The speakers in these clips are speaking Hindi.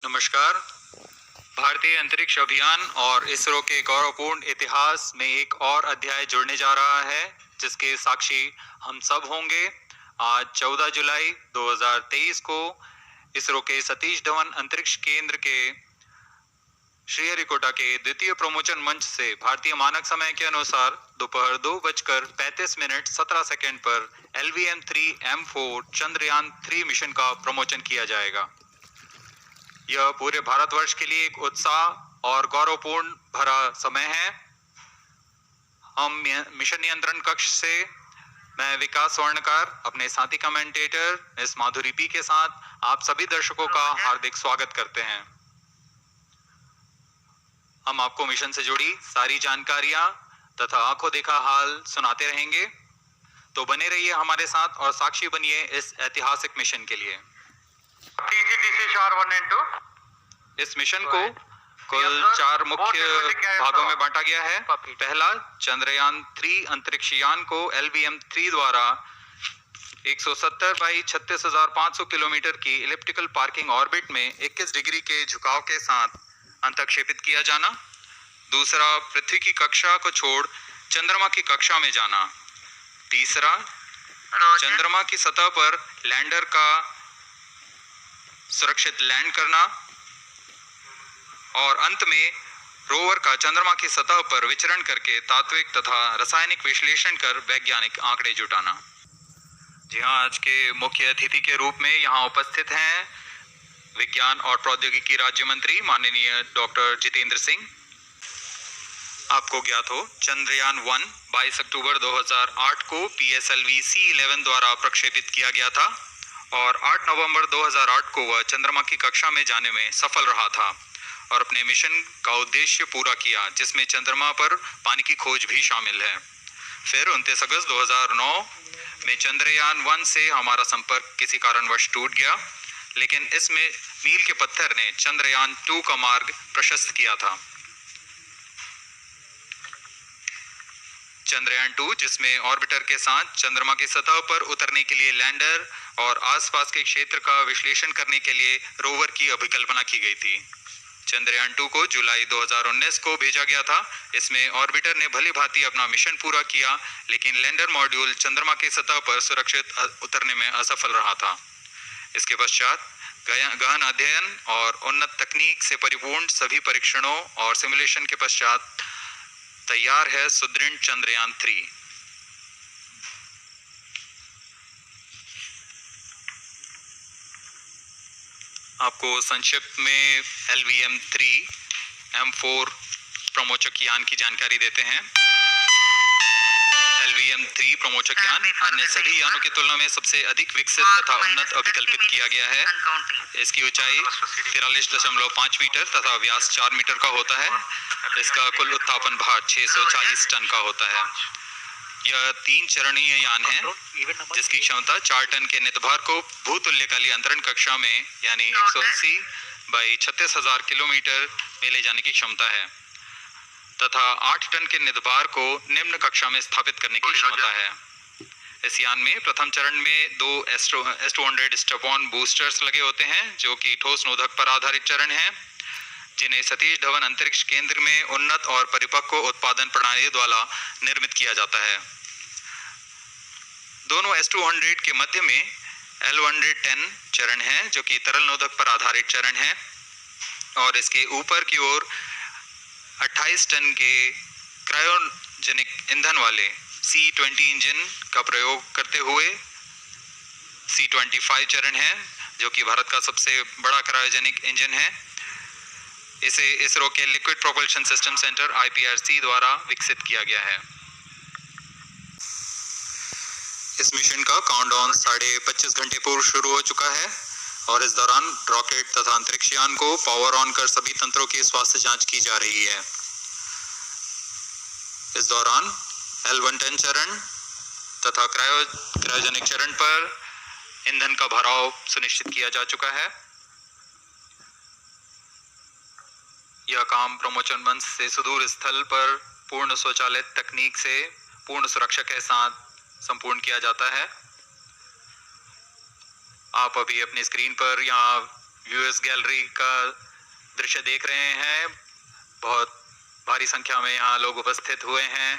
नमस्कार। भारतीय अंतरिक्ष अभियान और इसरो के गौरवपूर्ण इतिहास में एक और अध्याय जुड़ने जा रहा है, जिसके साक्षी हम सब होंगे। आज 14 जुलाई 2023 को इसरो के सतीश धवन अंतरिक्ष केंद्र के श्रीहरिकोटा के द्वितीय प्रमोचन मंच से भारतीय मानक समय के अनुसार दोपहर 2:35:17 पर LVM-3M4 चंद्रयान 3 मिशन का प्रमोचन किया जाएगा। यह पूरे भारतवर्ष के लिए एक उत्साह और गौरवपूर्ण भरा समय है। हम मिशन नियंत्रण कक्ष से मैं विकास स्वर्णकार, अपने साथी कमेंटेटर मिस माधुरी पी के साथ आप सभी दर्शकों का हार्दिक स्वागत करते हैं। हम आपको मिशन से जुड़ी सारी जानकारियां तथा आंखों देखा हाल सुनाते रहेंगे, तो बने रहिए हमारे साथ और साक्षी बनिए इस ऐतिहासिक मिशन के लिए। इस मिशन को कुल 4 मुख्य भागों में बांटा गया है। पहला, चंद्रयान 3 अंतरिक्ष यान को LVM-3 द्वारा 170 बाई 36,500 किलोमीटर की इलिप्टिकल पार्किंग ऑर्बिट में 21 डिग्री के झुकाव के साथ अंतक्षेपित किया जाना। दूसरा, पृथ्वी की कक्षा को छोड़ चंद्रमा की कक्षा में जाना। तीसरा, चंद्रमा की सतह पर लैंडर का सुरक्षित लैंड करना। और अंत में रोवर का चंद्रमा की सतह पर विचरण करके तात्विक तथा रासायनिक विश्लेषण कर वैज्ञानिक आंकड़े जुटाना। जी हाँ, आज के मुख्य अतिथि के रूप में यहाँ उपस्थित हैं विज्ञान और प्रौद्योगिकी राज्य मंत्री माननीय डॉक्टर जितेंद्र सिंह। आपको ज्ञात हो, चंद्रयान 1 22 अक्टूबर 2008 को PSLV C11 द्वारा प्रक्षेपित किया गया था और 8 नवंबर 2008 को वह चंद्रमा की कक्षा में जाने में सफल रहा था और अपने मिशन का उद्देश्य पूरा किया, जिसमें चंद्रमा पर पानी की खोज भी शामिल है। फिर 29 अगस्त 2009 में चंद्रयान 1 से हमारा संपर्क किसी कारणवश टूट गया, लेकिन इसमें मील के पत्थर ने चंद्रयान 2 का मार्ग प्रशस्त किया था। चंद्रयान 2, जिसमें ऑर्बिटर के साथ चंद्रमा की सतह पर उतरने के लिए लैंडर और आसपास के क्षेत्र का विश्लेषण करने के लिए रोवर की अभिकल्पना की गई थी। चंद्रयान 2 को जुलाई 2019 को भेजा गया था। इसमें ऑर्बिटर ने भली भांति अपना मिशन पूरा किया, लेकिन लैंडर मॉड्यूल चंद्रमा की सतह पर सुरक्षित उतरने में असफल रहा था। इसके पश्चात गहन अध्ययन और उन्नत तकनीक से परिपूर्ण सभी परीक्षणों और सिमुलेशन के पश्चात तैयार है सुदृढ़ चंद्रयान 3। आपको संक्षिप्त में LVM-3M4 प्रमोचक यान की जानकारी देते हैं। LVM-3 प्रमोचक यान अन्य सभी यानों की तुलना में सबसे अधिक विकसित तथा उन्नत अभिकल्पित किया गया है। इसकी ऊंचाई 43.5 मीटर तथा व्यास 4 मीटर का होता है। इसका कुल उत्थापन भार 640 टन का होता है। यह 3 चरणीय यान है, जिसकी क्षमता 4 टन के नितभार को भूतुल्यकालीय अंतरण कक्षा में यानी 180 बाई 36,000 किलोमीटर में ले जाने की क्षमता है तथा 8 टन के नितभार को निम्न कक्षा में स्थापित करने की क्षमता है। इस यान में प्रथम चरण में 2 S200 स्टेप-ऑन बूस्टर्स लगे होते हैं, जो कि ठोस नोदक पर आधारित चरण है, जिन्हें सतीश धवन अंतरिक्ष केंद्र में उन्नत और परिपक्व उत्पादन प्रणाली द्वारा निर्मित किया जाता है। दोनों S200 के मध्य में L110 चरण है, जो कि तरल नोदक पर आधारित चरण है, और इसके ऊपर की ओर 28 टन के क्रायोजेनिक ईंधन वाले C20 इंजन का प्रयोग करते हुए C25 चरण है, जो कि भारत का सबसे बड़ा क्रायोजेनिक इंजन है। इसे इसरो के liquid propulsion system centre IPRC द्वारा विकसित किया गया है। इस मिशन का काउंटडाउन 25.5 घंटे पूर्व शुरू हो चुका है और इस दौरान रॉकेट तथा अंतरिक्ष यान को पावर ऑन कर सभी तंत्रों की स्वास्थ्य जांच की जा रही है। इस दौरान L110 चरण तथा क्रायोजेनिक चरण पर ईंधन का भराव सुनिश्चित किया जा चुका है। यह काम प्रमोचन मंच से सुदूर स्थल पर पूर्ण स्वचालित तकनीक से पूर्ण सुरक्षा के साथ संपूर्ण किया जाता है। आप अभी अपनी स्क्रीन पर यहाँ व्यूअर्स गैलरी का दृश्य देख रहे हैं। बहुत भारी संख्या में यहाँ लोग उपस्थित हुए हैं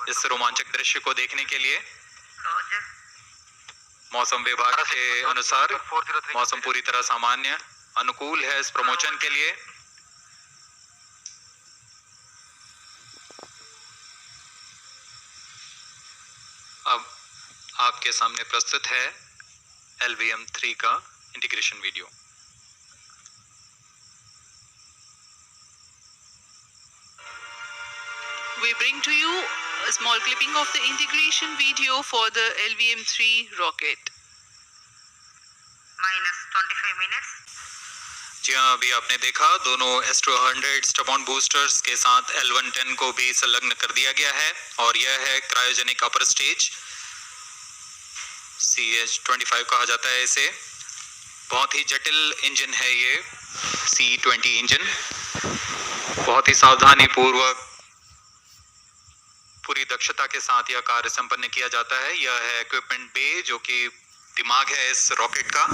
इस रोमांचक दृश्य को देखने के लिए। मौसम विभाग के अनुसार मौसम पूरी तरह सामान्य अनुकूल है इस प्रमोशन के लिए। अब आपके सामने प्रस्तुत है LVM3 का integration video. We bring to you a small clipping of the integration video for the LVM3 rocket. -25 minutes. जी हाँ, अभी आपने देखा दोनों S200 स्टपॉन बूस्टर्स के साथ L110 को भी संलग्न कर दिया गया है और यह है क्रायोजेनिक अपर स्टेज, CH-25 कहा जाता है इसे। बहुत ही जटिल इंजन है ये C-20 इंजन। बहुत ही सावधानी पूर्वक पूरी दक्षता के साथ यह कार्य संपन्न किया जाता है। यह है इक्विपमेंट बे जो कि दिमाग है इस रॉकेट का,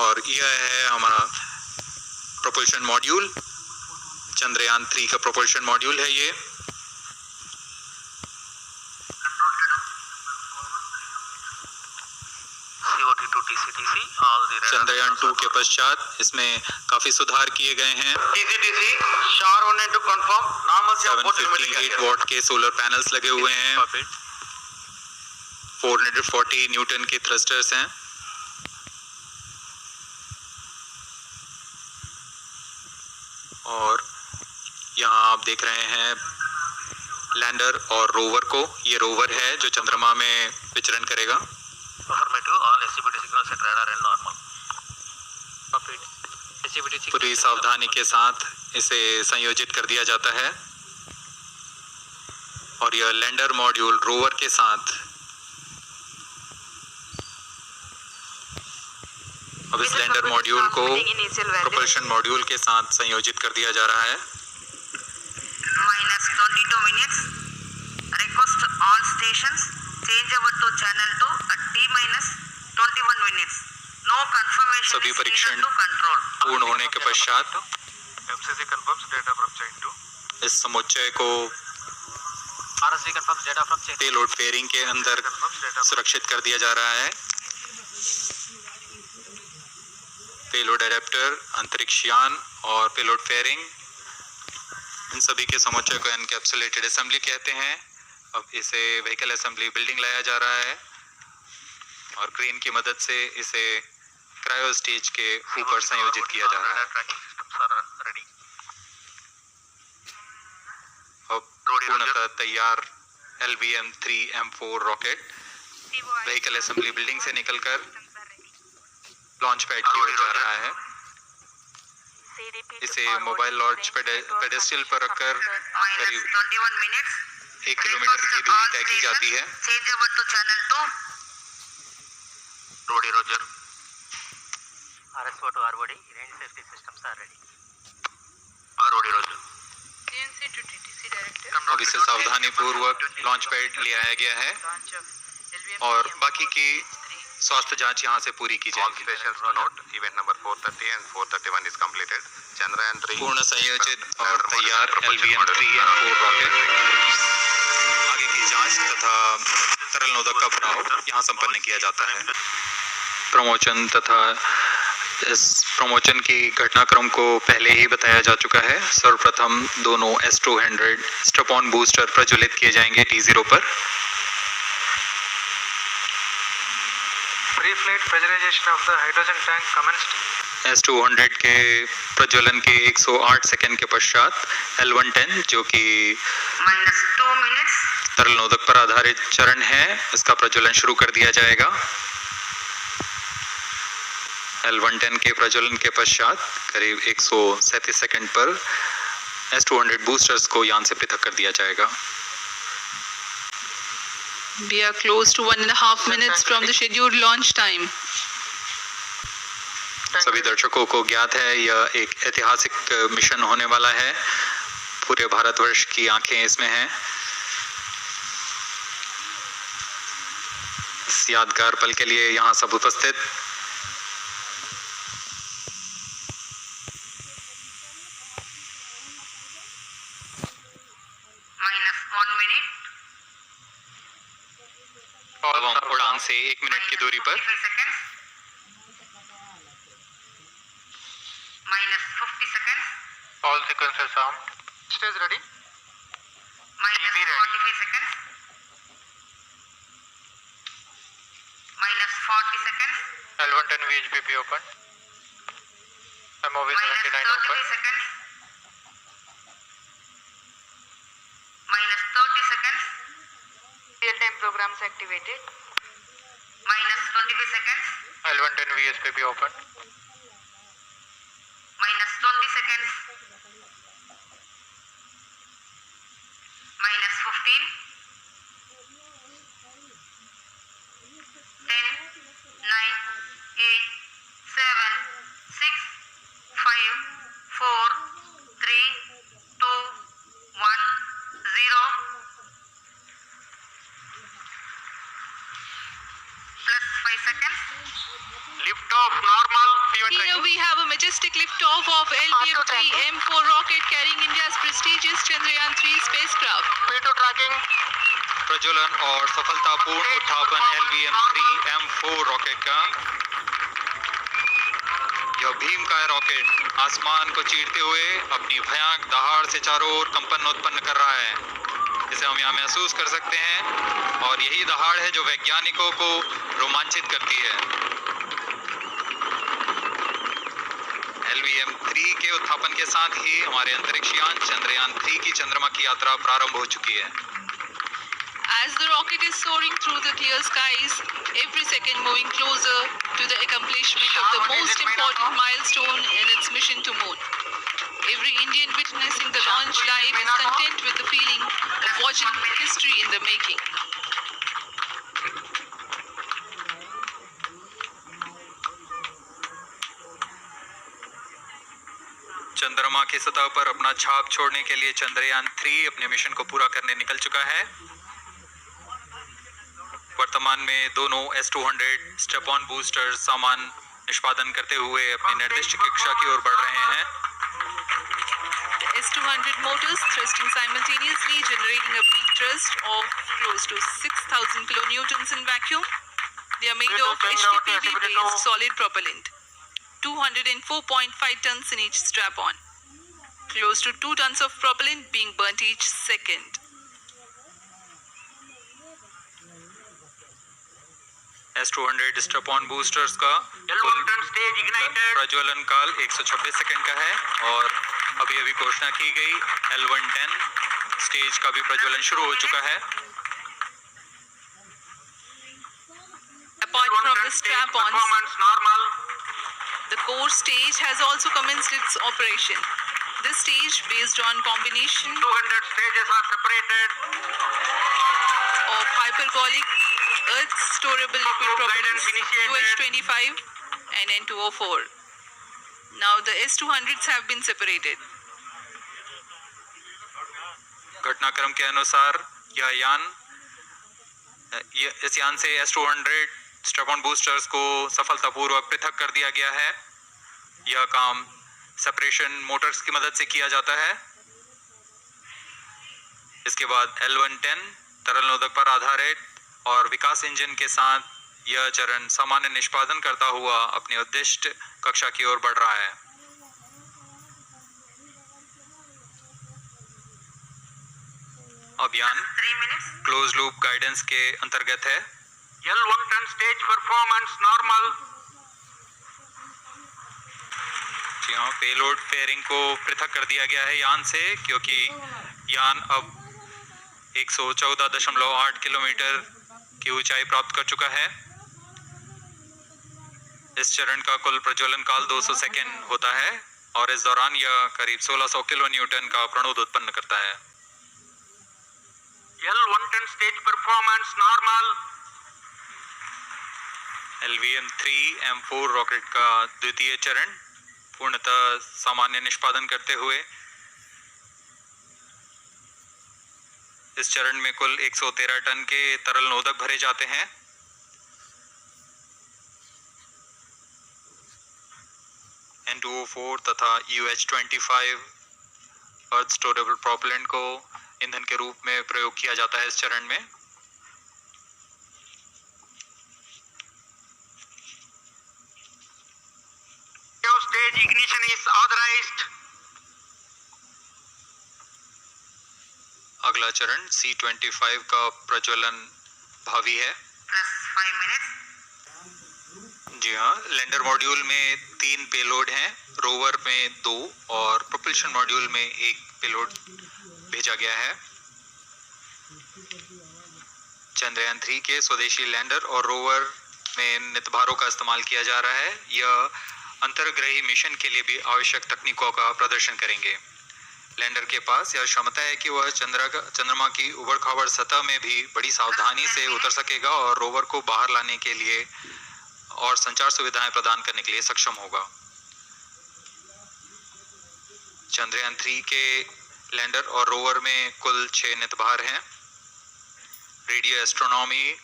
और यह है हमारा प्रोपल्शन मॉड्यूल, चंद्रयान 3 का प्रोपल्शन मॉड्यूल है ये। चंद्रयान 2 के पश्चात इसमें काफी सुधार किए गए हैं। 758 वॉट के सोलर पैनल्स लगे हुए हैं, 440 न्यूटन के थ्रस्टर्स हैं। और यहाँ आप देख रहे हैं लैंडर और रोवर को। ये रोवर है जो चंद्रमा में विचरण करेगा। पूरी सावधानी के साथ इसे संयोजित कर दिया जाता है और यह लैंडर मॉड्यूल रोवर के साथ अब इस लैंडर मॉड्यूल को प्रोपल्शन मॉड्यूल के साथ संयोजित कर दिया जा रहा है। -22 minutes. Request all stations change over to channel 2 at T-21 minutes. No confirmation सभी is परीक्षण needed to control. पूर्ण होने के पश्चात MCC confirms data from chain 2. इस समुच्चय को RSV confirms data from chain 2. Payload fairing के अंदर सुरक्षित कर दिया जा रहा है। पेलोड एडेप्टर, अंतरिक्ष यान और पेलोड फेयरिंग, इन सभी के समुच्चय को एनकैप्सुलेटेड असेंबली कहते हैं। अब इसे व्हीकल असेंबली बिल्डिंग लाया जा रहा है और क्रेन की मदद से इसे क्रायो स्टेज के ऊपर संयोजित किया जा रहा है। अब पूर्णतः तैयार LVM-3M4 rocket vehicle assembly building से निकलकर लॉन्च पैड की ओर जा रहा है। इसे मोबाइल लॉन्च पेडेस्टल पर रखकर करीब 21 minutes. 1 किलोमीटर की दूरी तय की जाती है। Change over to channel 2. Rody Roger. RSO to ROD. Range safety systems are ready. ROD Roger. CNC to TTC director. अब इसे सावधानी पूर्वक लॉन्च पैड ले आया गया है Launch of LVM और बाकी की स्वास्थ्य जांच यहां से पूरी की All जाएगी। stations note. Event number 430 and 431 is completed. Chandrayaan 3. पूर्ण संयोजित और तैयार LVM-3M4 रॉकेट। आगे की जांच तथा तरल नोदक का भराव यहां संपन्न किया जाता है। प्रमोशन तथा इस प्रमोशन की घटनाक्रम को पहले ही बताया जा चुका है। सर्वप्रथम दोनों S200 स्टपॉन बूस्टर प्रज्वलित किए जाएंगे T0 पर। Pre-flight pressurization of the hydrogen tank commenced. S200 के प्रज्वलन के 108 सेकंड के पश्चात L110 जो कि -2 minutes. तरल नोदक पर आधारित चरण है, इसका प्रज्वलन शुरू कर दिया जाएगा। L110 के प्रज्वलन के पश्चात करीब 137 सेकंड पर S200 बूस्टर्स को यान से पृथक कर दिया जाएगा। We are close to 1.5 minutes from the scheduled launch time. सभी दर्शकों को ज्ञात है यह एक ऐतिहासिक मिशन होने वाला है। पूरे भारतवर्ष की आंखें इसमें हैं। इस यादगार पल के लिए यहाँ सब उपस्थित 1 minute. अब हम उड़ान से 1 मिनट की दूरी पर -45 seconds. -50 seconds. All sequences armed. Stage ready. -45 seconds. -40 seconds. L110 VHPP open. MOV 79 -33 open. seconds. -30 seconds. Real-time programs activated. -25 seconds. L110 VSPP open. -20 seconds. -15. 10, 9, 8, 7, 6, 5, 4, 3, 2, 1, 0. Plus 5 seconds. Lift off normal. Here we have a majestic liftoff of LVM-3 M4 rocket carrying India's prestigious Chandrayaan-3 spacecraft. P2 tracking. प्रज्वलन और सफलतापूर्ण उत्थापन LVM-3 M4 रॉकेट का। यह भीमकाय रॉकेट आसमान को चीरते हुए अपनी भयानक दहाड़ से चारों ओर कंपन उत्पन्न कर रहा है, जिसे हम यहाँ महसूस कर सकते हैं, और यही दहाड़ है जो वैज्ञानिकों को रोमांचित करती है। LVM-3 के उत्थापन के साथ ही हमारे अंतरिक्ष यान चंद्रयान-3 की चंद्रमा की यात्रा प्रारंभ हो चुकी है। As the rocket is soaring through the clear skies, every second moving closer to the accomplishment of the most important milestone in its mission to moon. Every Indian witnessing the launch live is content with the feeling of watching history in the making. चंद्रमा की सतह पर अपना छाप छोड़ने के लिए चंद्रयान-3 अपने मिशन को पूरा करने निकल चुका है। वर्तमान में दोनों S-200 स्टेप ऑन बूस्टर सामान निष्पादन करते हुए अपनी निर्दिष्ट कक्षा की ओर बढ़ रहे हैं। The S-200 motors thrusting simultaneously, generating a peak thrust of close to 6,000 kilonewtons in vacuum. They are made of HTPB-based solid propellant, 204.5 tons in each strap-on. Close to 2 tons of propellant being burnt each second. S-200 step on boosters का प्रज्वलन काल 126 सेकंड का है, और अभी अभी घोषणा की गई L110 स्टेज का भी प्रज्वलन शुरू हो चुका है। Apart from the strap-ons, normal. the core stage has also commenced its operation. This stage, based on combination 200 stages are separated. of hypergolic Earth storable liquid propellants UH-25 and N2O4. Now the S-200s have been separated. घटनाक्रम के अनुसार इस यान से S-200 स्टेप ऑन बूस्टर्स को सफलतापूर्वक पृथक कर दिया गया है। यह काम सेपरेशन मोटर्स की मदद से किया जाता है। इसके बाद L110 तरल नोदक पर आधारित और विकास इंजन के साथ यह चरण सामान्य निष्पादन करता हुआ अपनी उद्दिष्ट कक्षा की ओर बढ़ रहा है। अभियान 3 minutes. क्लोज लूप गाइडेंस के अंतर्गत है। L110 stage performance normal. जी हाँ, पेलोड फेयरिंग को पृथक कर दिया गया है यान से, क्योंकि यान अब 114.8 किलोमीटर की ऊंचाई प्राप्त कर चुका है। इस चरण का कुल प्रज्वलन काल 200 सेकेंड होता है, और इस दौरान यह करीब 1600 किलो न्यूटन का प्रणोद उत्पन्न करता है। L110 stage performance normal. LVM-3 M4 rocket का द्वितीय चरण पूर्णतः सामान्य निष्पादन करते हुए इस चरण में कुल 113 टन के तरल नोदक भरे जाते हैं। N2O4 तथा UH-25 अर्थ स्टोरेबल प्रोपेलेंट को ईंधन के रूप में प्रयोग किया जाता है इस चरण में। Stage ignition is authorized. अगला चरण C-25 का प्रज्वलन भावी है। plus 5 minutes. जी हाँ, लैंडर मॉड्यूल में 3 पेलोड हैं, रोवर में 2 और प्रोपल्शन मॉड्यूल में 1 पेलोड भेजा गया है। चंद्रयान 3 के स्वदेशी लैंडर और रोवर में नितभारों का इस्तेमाल किया जा रहा है। यह अंतर्ग्रही मिशन के लिए भी आवश्यक तकनीकों का प्रदर्शन करेंगे। लैंडर के पास यह क्षमता है कि वह चंद्रमा की उबड़-खाबड़ सतह में भी बड़ी सावधानी से उतर सकेगा और रोवर को बाहर लाने के लिए और संचार सुविधाएं प्रदान करने के लिए सक्षम होगा। चंद्रयान 3 के लैंडर और रोवर में कुल 6 नितभार हैं। Radio astronomy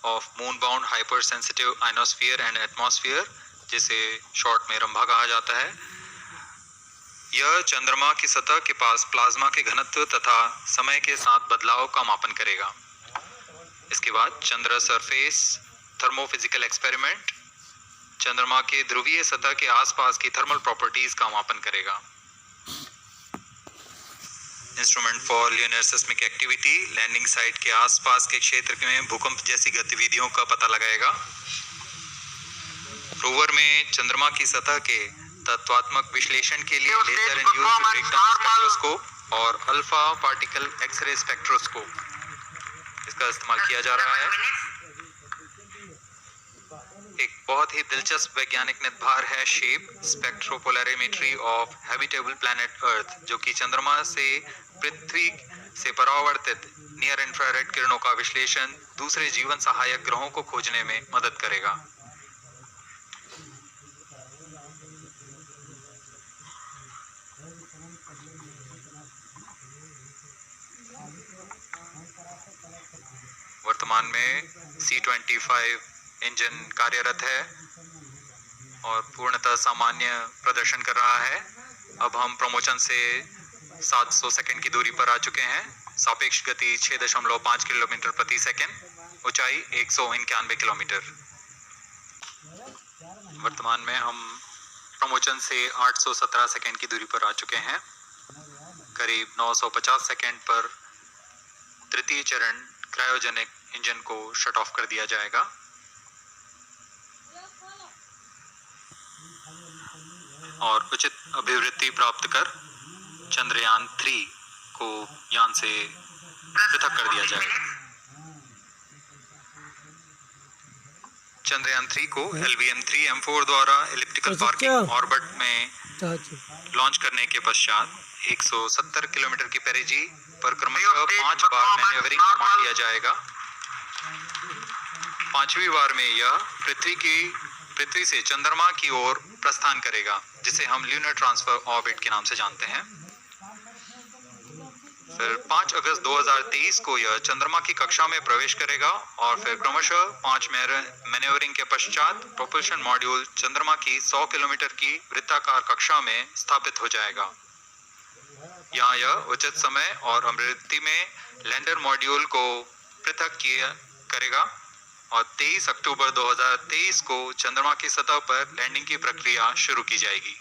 of moon bound hyper sensitive ionosphere and atmosphere, जिसे शॉर्ट में रंभा कहा जाता है, यह चंद्रमा की सतह के पास प्लाज्मा के घनत्व तथा समय के साथ बदलाव का मापन करेगा। इसके बाद चंद्र सरफेस थर्मोफिजिकल एक्सपेरिमेंट चंद्रमा के ध्रुवीय सतह के आसपास की थर्मल प्रॉपर्टीज का मापन करेगा। Instrument for lunar seismic activity landing site के आसपास के क्षेत्र में भूकंप जैसी गतिविधियों का पता लगाएगा। रोवर में चंद्रमा की सतह के तत्वात्मक विश्लेषण के लिए लेजर इंड्यूस्ड ब्रेकडाउन स्पेक्ट्रोस्कोप और अल्फा पार्टिकल एक्सरे स्पेक्ट्रोस्कोप इसका इस्तेमाल किया जा रहा है। एक बहुत ही दिलचस्प वैज्ञानिक निर्धार है shape स्पेक्ट्रोपोलैरिमेट्री of habitable planet earth, जो कि चंद्रमा से पृथ्वी से परावर्तित नियर इंफ्रारेड किरणों का विश्लेषण दूसरे जीवन सहायक ग्रहों को खोजने में मदद करेगा। वर्तमान में C-25 इंजन कार्यरत है और पूर्णतः सामान्य प्रदर्शन कर रहा है। अब हम प्रमोशन से 700 सेकंड की दूरी पर आ चुके हैं। सापेक्ष गति 6.5 किलोमीटर प्रति सेकंड, ऊंचाई 191 किलोमीटर। वर्तमान में हम प्रमोशन से 817 सेकंड की दूरी पर आ चुके हैं। करीब 950 सेकंड पर तृतीय चरण क्रायोजेनिक इंजन को शट ऑफ कर दिया जाएगा। और उचित अभिवृद्धि प्राप्त कर चंद्रयान 3 को यान से पृथक कर दिया जाएगा। चंद्रयान 3 को LVM-3M4 द्वारा एलिप्टिकल पार्किंग ऑर्बिट में लॉन्च करने के पश्चात 170 किलोमीटर की पेरिजी पर क्रमशः 5 बार मैन्यूवरिंग कमांड दिया जाएगा। 5वीं बार में यह पृथ्वी से चंद्रमा की ओर प्रस्थान करेगा, जिसे हम ल्यूनर ट्रांसफर ऑर्बिट के नाम से जानते हैं। फिर 5 अगस्त 2023 को यह चंद्रमा की कक्षा में प्रवेश करेगा और फिर क्रमशः 5 मैन्यूवरिंग के पश्चात प्रोपल्शन मॉड्यूल चंद्रमा की 100 किलोमीटर की वृत्ताकार कक्षा में स्थापित हो जाएगा। यहाँ यह उचित समय और अभिवृद्धि में लैंडर मॉड्यूल को पृथक करेगा और 23 अक्टूबर 2023 को चंद्रमा की सतह पर लैंडिंग की प्रक्रिया शुरू की जाएगी।